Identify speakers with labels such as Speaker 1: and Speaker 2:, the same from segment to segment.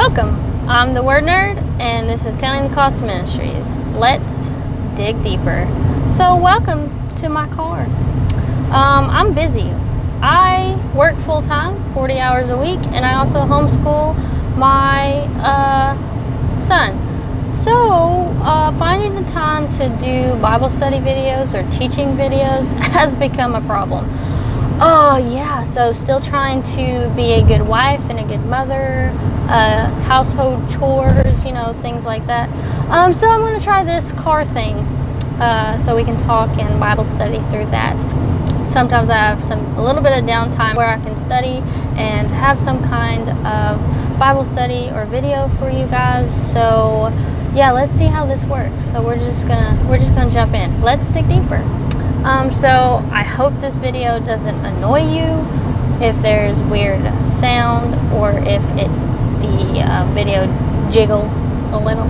Speaker 1: Welcome, I'm the WordNerd, and this is Counting the Cost Ministries. Let's dig deeper. So welcome to my car. I'm busy. I work full-time, 40 hours a week, and I also homeschool my son. So finding the time to do Bible study videos or teaching videos has become a problem. Oh yeah, so still trying to be a good wife and a good mother, household chores, things like that. So I'm going to try this car thing so we can talk and Bible study through that. Sometimes I have a little bit of downtime where I can study and have some kind of Bible study or video for you guys. So yeah, let's see how this works. So we're just gonna jump in. Let's dig deeper. So I hope this video doesn't annoy you if there's weird sound or if the video jiggles a little.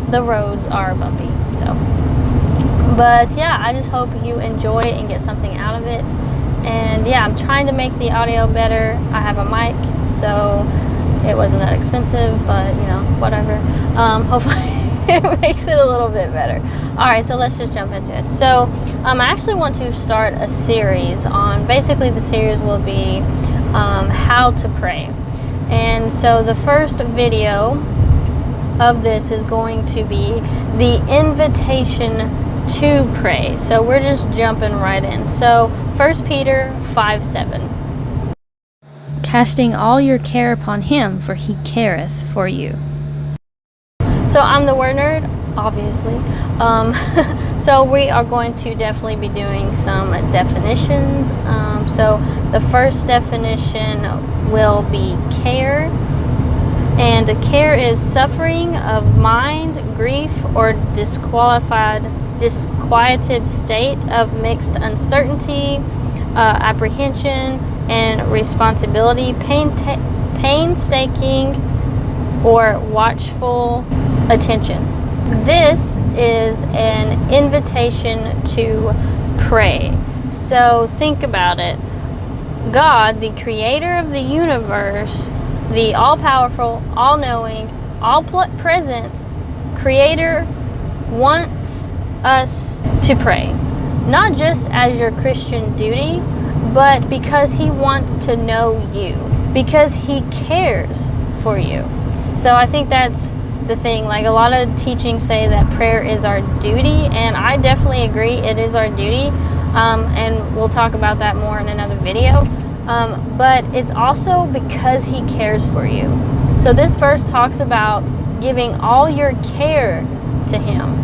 Speaker 1: The roads are bumpy, so. But yeah, I just hope you enjoy and get something out of it. And yeah, I'm trying to make the audio better. I have a mic, so it wasn't that expensive, but whatever. Hopefully it makes it a little bit better. Alright, so let's just jump into it. So I actually want to start a series on, basically the series will be how to pray. And so the first video of this is going to be the invitation to pray. So we're just jumping right in. So 1 Peter 5:7. Casting all your care upon him, for he careth for you. So I'm the WordNerd, obviously. So we are going to definitely be doing some definitions. So the first definition will be care. And care is suffering of mind, grief, or disquieted state of mixed uncertainty, apprehension, and responsibility, painstaking, or watchful attention. This is an invitation to pray. So think about it. God, the creator of the universe, the all-powerful, all-knowing, all-present creator, wants us to pray. Not just as your Christian duty, but because he wants to know you. Because he cares for you. So I think that's the thing. Like, a lot of teachings say that prayer is our duty, and I definitely agree it is our duty. And we'll talk about that more in another video. But it's also because he cares for you. So this verse talks about giving all your care to him.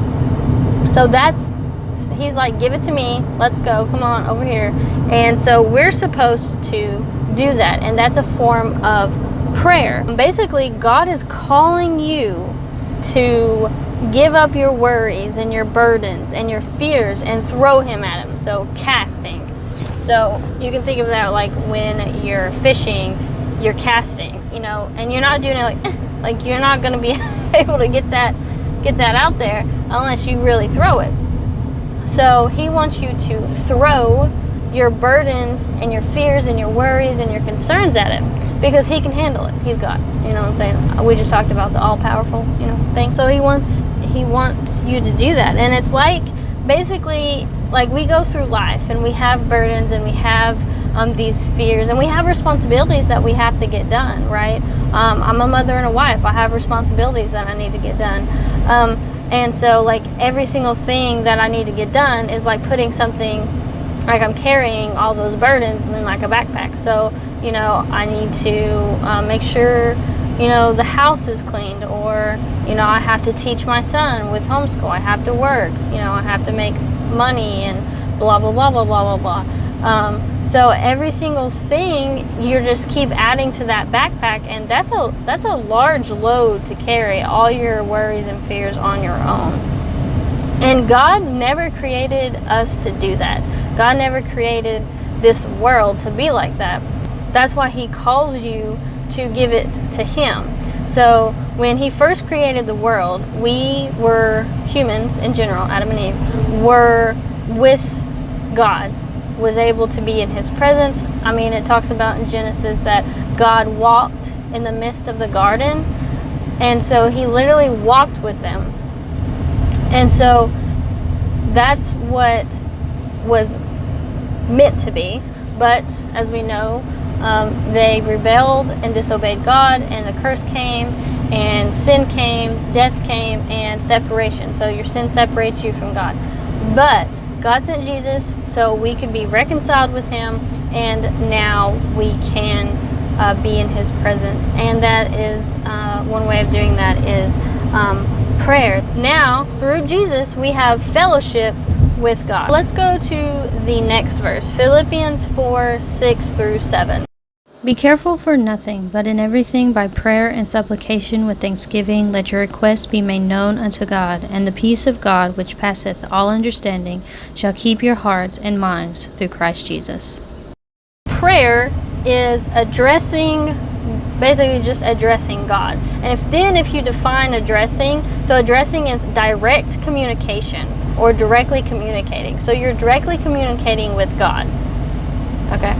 Speaker 1: So he's like, give it to me, let's go, come on over here. And so we're supposed to do that, and that's a form of prayer. Basically, God is calling you to give up your worries and your burdens and your fears and throw him at him. So casting. So you can think of that like when you're fishing, you're casting, and you're not doing it like you're not going to be able to get that out there unless you really throw it. So he wants you to throw your burdens and your fears and your worries and your concerns at him, because he can handle it. He's God. You know what I'm saying? We just talked about the all-powerful, thing. So he wants you to do that. And it's like, basically, like, we go through life and we have burdens and we have these fears and we have responsibilities that we have to get done, right? I'm a mother and a wife. I have responsibilities that I need to get done. And so, like, every single thing that I need to get done is like putting something, like I'm carrying all those burdens in like a backpack. So, I need to make sure, the house is cleaned, or, I have to teach my son with homeschool. I have to work, I have to make money and blah, blah, blah, blah, blah, blah, blah. So every single thing, you just keep adding to that backpack, and that's a large load to carry, all your worries and fears on your own. And God never created us to do that. God never created this world to be like that. That's why he calls you to give it to him. So when he first created the world, we were humans in general, Adam and Eve, were with God, was able to be in his presence. I mean, it talks about in Genesis that God walked in the midst of the garden. And so he literally walked with them. And so that's what was meant to be. But as we know, they rebelled and disobeyed God, and the curse came, and sin came, death came, and separation. So your sin separates you from God. But God sent Jesus so we could be reconciled with him, and now we can be in his presence. And that is one way of doing that is prayer. Now, through Jesus, we have fellowship with God. Let's go to the next verse, Philippians 4:6-7.
Speaker 2: Be careful for nothing, but in everything by prayer and supplication with thanksgiving let your requests be made known unto God, and the peace of God, which passeth all understanding, shall keep your hearts and minds through Christ Jesus.
Speaker 1: Prayer is basically just addressing God. And if you define addressing, so addressing is direct communication or directly communicating. So you're directly communicating with God. Okay?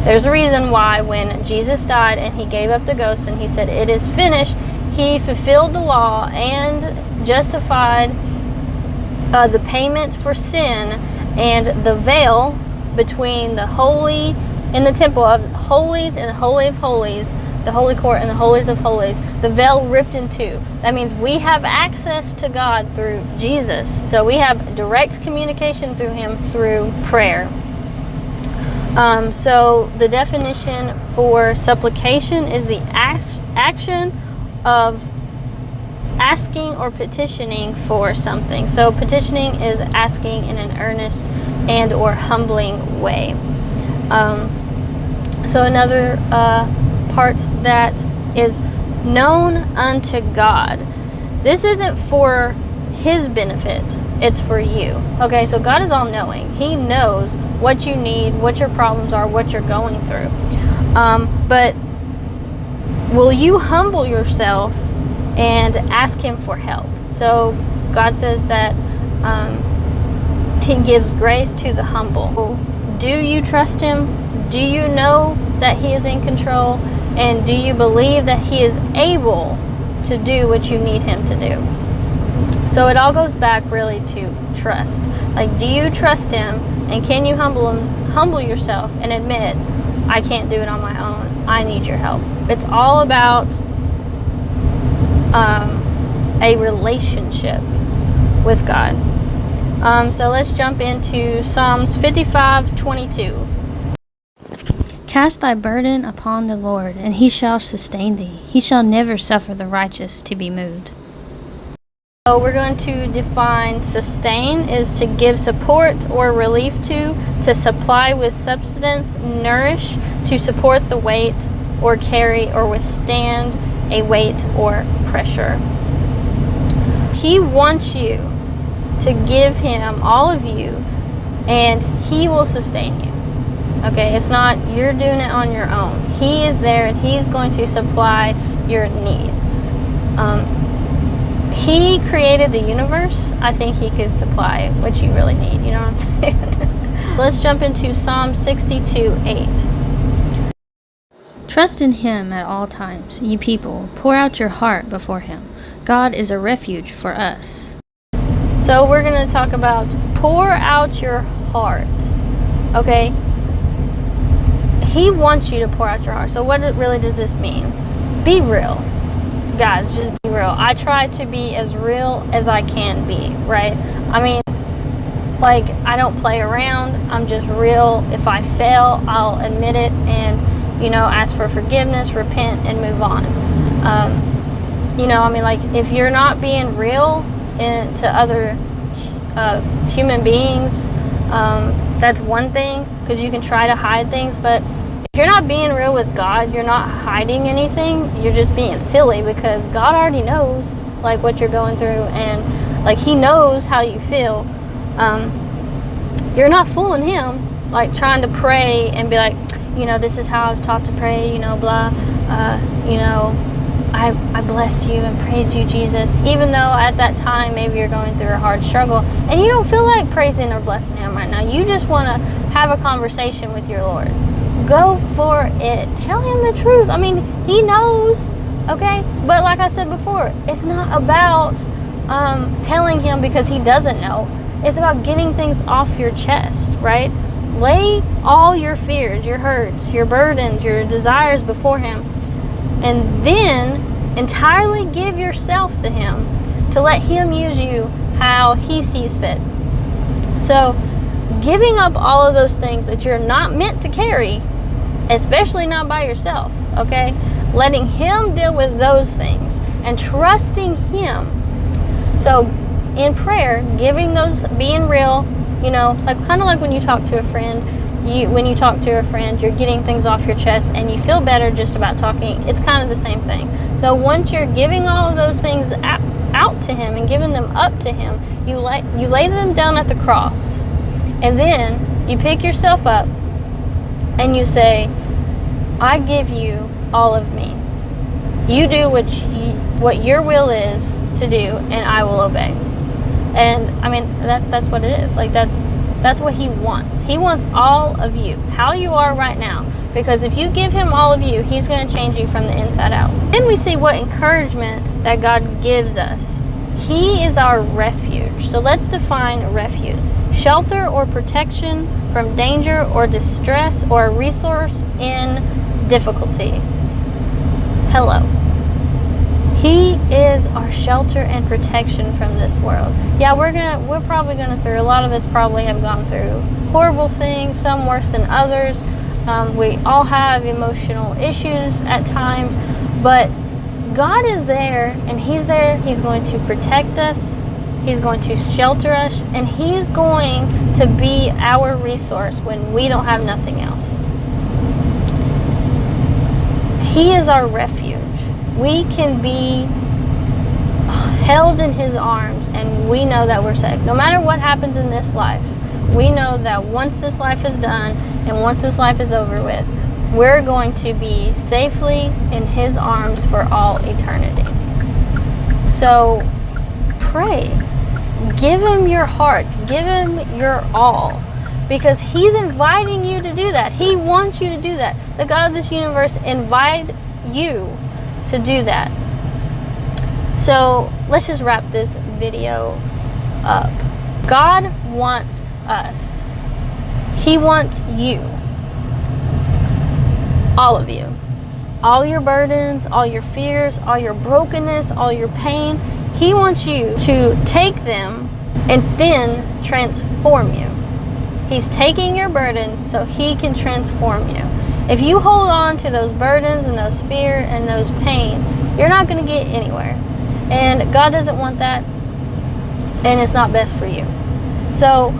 Speaker 1: There's a reason why when Jesus died and he gave up the ghost and he said, "It is finished," he fulfilled the law and justified the payment for sin, and the veil between the holy in the temple of holies and the holy of holies, the holy court and the holies of holies, the veil ripped in two. That means we have access to God through Jesus. So we have direct communication through him through prayer. So the definition for supplication is the action of asking or petitioning for something. So petitioning is asking in an earnest and or humbling way. So another part that is known unto God. This isn't for his benefit. It's for you. Okay, so God is all-knowing. He knows what you need, what your problems are, what you're going through. But will you humble yourself and ask him for help? So God says that he gives grace to the humble. Do you trust him? Do you know that he is in control? And do you believe that he is able to do what you need him to do? So it all goes back really to trust. Like, do you trust him? And can you humble yourself and admit, I can't do it on my own. I need your help. It's all about a relationship with God. So let's jump into Psalms 55:22.
Speaker 2: Cast thy burden upon the Lord, and he shall sustain thee. He shall never suffer the righteous to be moved.
Speaker 1: So we're going to define sustain is to give support or relief to supply with substance, nourish, to support the weight or carry or withstand a weight or pressure. He wants you to give him all of you, and he will sustain you. Okay, it's not you're doing it on your own. He is there and he's going to supply your need. He created the universe. I think he could supply what you really need. You know what I'm saying? Let's jump into Psalm 62:8.
Speaker 2: Trust in him at all times, ye people. Pour out your heart before him. God is a refuge for us.
Speaker 1: So we're going to talk about pour out your heart. Okay? He wants you to pour out your heart. So what really does this mean? Be real. Guys, just be real. I try to be as real as I can be, right? I mean, like, I don't play around. I'm just real. If I fail, I'll admit it and, ask for forgiveness, repent, and move on. If you're not being real to other human beings, that's one thing, because you can try to hide things, but if you're not being real with God, you're not hiding anything, you're just being silly, because God already knows, what you're going through, and, he knows how you feel. You're not fooling him, trying to pray and be like, this is how I was taught to pray, blah, I bless you and praise you, Jesus, even though at that time maybe you're going through a hard struggle and you don't feel like praising or blessing him right now. You just want to have a conversation with your Lord. Go for it. Tell him the truth. I mean, he knows, okay? But like I said before, it's not about telling him because he doesn't know. It's about getting things off your chest, right? Lay all your fears, your hurts, your burdens, your desires before him, and then entirely give yourself to him to let him use you how he sees fit. So giving up all of those things that you're not meant to carry, especially not by yourself, okay? Letting him deal with those things and trusting him. So in prayer, giving those, being real, you know, like kind of like when you talk to a friend, when you talk to a friend, you're getting things off your chest and you feel better just about talking. It's kind of the same thing. So once you're giving all of those things out to him and giving them up to him, you lay them down at the cross, and then you pick yourself up and you say, I give you all of me. You do what your will is to do, and I will obey. And I mean, that's what it is. Like that's what he wants. He wants all of you, how you are right now. Because if you give him all of you, he's going to change you from the inside out. Then we see what encouragement that God gives us. He is our refuge. So let's define refuge. Shelter or protection from danger or distress, or a resource in difficulty. Hello. He is our shelter and protection from this world. Yeah, we're probably gonna through, a lot of us probably have gone through horrible things, some worse than others. We all have emotional issues at times, but God is there, and he's there. He's going to protect us. He's going to shelter us, and he's going to be our resource when we don't have nothing else. He is our refuge. We can be held in his arms, and we know that we're safe. No matter what happens in this life, we know that once this life is done and once this life is over with, we're going to be safely in his arms for all eternity. So pray. Give him your heart. Give him your all. Because he's inviting you to do that. He wants you to do that. The God of this universe invites you to do that. So let's just wrap this video up. God wants us. He wants you. All of you. All your burdens, all your fears, all your brokenness, all your pain. He wants you to take them and then transform you. He's taking your burdens so he can transform you. If you hold on to those burdens and those fear and those pain, you're not going to get anywhere. And God doesn't want that, and it's not best for you. So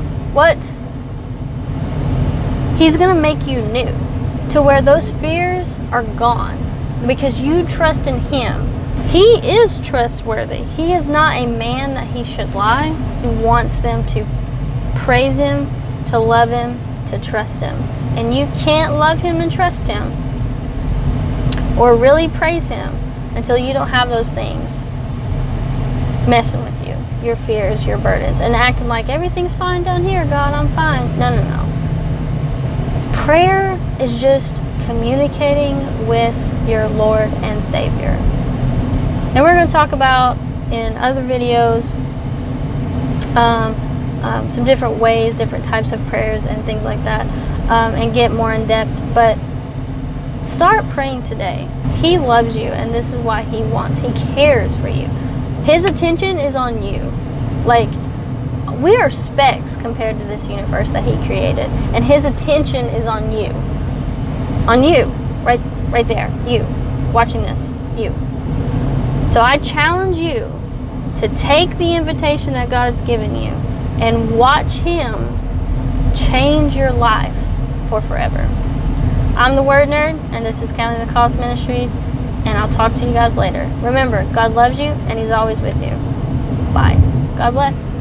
Speaker 1: he's going to make you new to where those fears are gone because you trust in him. He is trustworthy. He is not a man that he should lie. He wants them to praise him, to love him, to trust him. And you can't love him and trust him or really praise him until you don't have those things messing with you, your fears, your burdens, and acting like everything's fine down here, God, I'm fine. No. Prayer is just communicating with your Lord and Savior. And we're going to talk about in other videos some different ways, different types of prayers and things like that, and get more in depth. But start praying today. He loves you, and this is why he cares for you. His attention is on you. Like, we are specks compared to this universe that he created, and his attention is on you. On you. Right there. You. Watching this. You. So I challenge you to take the invitation that God has given you and watch him change your life for forever. I'm the WordNerd, and this is Counting the Cost Ministries, and I'll talk to you guys later. Remember, God loves you, and he's always with you. Bye. God bless.